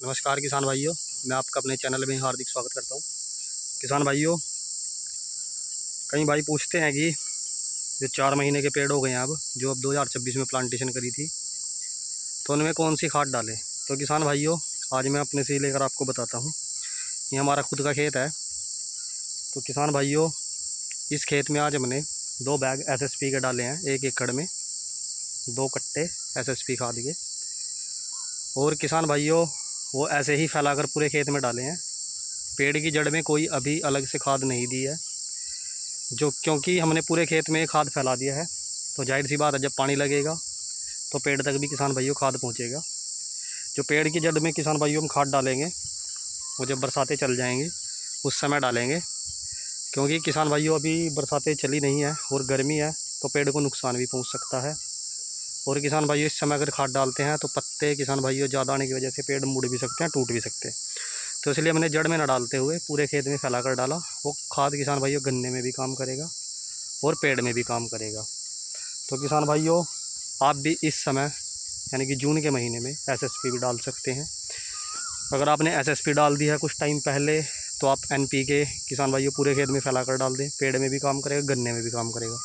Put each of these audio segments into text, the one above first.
नमस्कार किसान भाइयों, मैं आपका अपने चैनल में हार्दिक स्वागत करता हूं। किसान भाइयों, कई भाई पूछते हैं कि जो 4 महीने के पेड़ हो गए हैं जो अब 2026 में प्लांटेशन करी थी, तो उनमें कौन सी खाद डालें। तो किसान भाइयों, आज मैं अपने से लेकर आपको बताता हूं। ये हमारा खुद का खेत है। तो किसान भाइयों, इस खेत में आज हमने 2 बैग SSP के डाले हैं, 1 एकड़ में 2 कट्टे SSP खाद के। और किसान भाइयों, वो ऐसे ही फैलाकर पूरे खेत में डाले हैं। पेड़ की जड़ में कोई अभी अलग से खाद नहीं दी है, क्योंकि हमने पूरे खेत में खाद फैला दिया है। तो जाहिर सी बात है, जब पानी लगेगा तो पेड़ तक भी किसान भाइयों खाद पहुंचेगा। जो पेड़ की जड़ में किसान भाइयों हम खाद डालेंगे, वो जब बरसातें चल जाएंगी उस समय डालेंगे, क्योंकि किसान भाइयों अभी बरसातें चली नहीं है और गर्मी है, तो पेड़ को नुकसान भी पहुँच सकता है। और किसान भाइयों, इस समय अगर खाद डालते हैं तो पत्ते किसान भाइयों ज़्यादा आने की वजह से पेड़ मुड़ भी सकते हैं, टूट भी सकते हैं। तो इसलिए मैंने जड़ में न डालते हुए पूरे खेत में फैलाकर डाला। वो खाद किसान भाइयों गन्ने में भी काम करेगा और पेड़ में भी काम करेगा। तो किसान भाइयों, आप भी इस समय यानी कि जून के महीने में SSP भी डाल सकते हैं। अगर आपने SSP डाल दी है कुछ टाइम पहले, तो आप NPK किसान भाइयों पूरे खेत में फैलाकर डाल दें। पेड़ में भी काम करेगा, गन्ने में भी काम करेगा।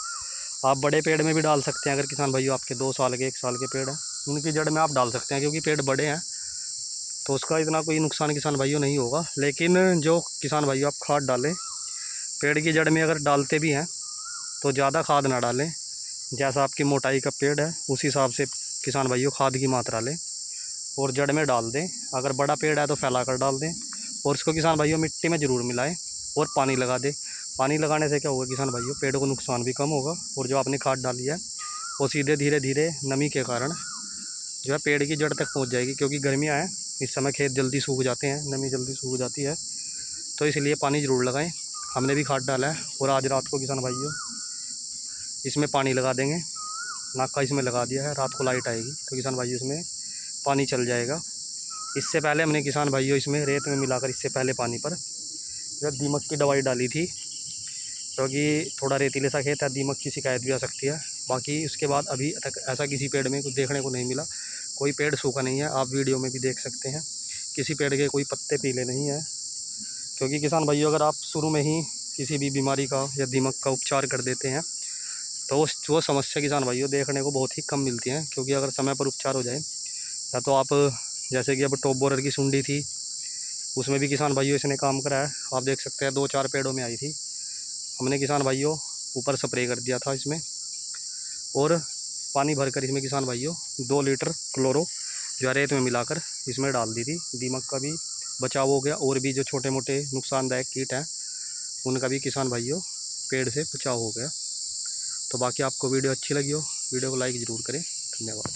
आप बड़े पेड़ में भी डाल सकते हैं। अगर किसान भाइयों आपके 2 साल के 1 साल के पेड़ हैं, उनकी जड़ में आप डाल सकते हैं, क्योंकि पेड़ बड़े हैं तो उसका इतना कोई नुकसान किसान भाइयों नहीं होगा। लेकिन जो किसान भाइयों आप खाद डालें, पेड़ की जड़ में अगर डालते भी हैं तो ज़्यादा खाद ना डालें। जैसा आपकी मोटाई का पेड़ है उस हिसाब से किसान भाइयों खाद की मात्रा लें और जड़ में डाल दें। अगर बड़ा पेड़ है तो फैला कर डाल दें, और इसको किसान भाइयों मिट्टी में ज़रूर मिलाएं और पानी लगा दें। पानी लगाने से क्या होगा किसान भाइयों, पेड़ को नुकसान भी कम होगा, और जो आपने खाद डाली है वो सीधे धीरे धीरे नमी के कारण जो है पेड़ की जड़ तक पहुंच जाएगी। क्योंकि गर्मियां हैं, इस समय खेत जल्दी सूख जाते हैं, नमी जल्दी सूख जाती है, तो इसलिए पानी ज़रूर लगाएं। हमने भी खाद डाला है और आज रात को किसान भाइयों इसमें पानी लगा देंगे। नाका इसमें लगा दिया है, रात को लाइट आएगी तो किसान भाइयों इसमें पानी चल जाएगा। इससे पहले हमने किसान भाइयों इसमें रेत में मिलाकर इससे पहले पानी पर जो दीमक की दवाई डाली थी, क्योंकि थोड़ा रेतीले सा खेत है, दीमक की शिकायत भी आ सकती है। बाकी उसके बाद अभी तक ऐसा किसी पेड़ में कुछ देखने को नहीं मिला। कोई पेड़ सूखा नहीं है, आप वीडियो में भी देख सकते हैं। किसी पेड़ के कोई पत्ते पीले नहीं हैं, क्योंकि किसान भाइयों अगर आप शुरू में ही किसी भी बीमारी का या दीमक का उपचार कर देते हैं तो वो समस्या किसान भाइयों देखने को बहुत ही कम मिलती हैं। क्योंकि अगर समय पर उपचार हो जाए, या तो आप जैसे कि अब टॉप बोरर की सुंडी थी, उसमें भी किसान भाइयों इसने काम करा है। आप देख सकते हैं 2-4 पेड़ों में आई थी। हमने किसान भाइयों ऊपर स्प्रे कर दिया था इसमें, और पानी भरकर इसमें किसान भाइयों 2 लीटर क्लोरो जो रेत में मिलाकर इसमें डाल दी थी। दीमक का भी बचाव हो गया, और भी जो छोटे मोटे नुकसानदायक कीट हैं उनका भी किसान भाइयों पेड़ से बचाव हो गया। तो बाकी आपको वीडियो अच्छी लगी हो, वीडियो को लाइक ज़रूर करें। धन्यवाद।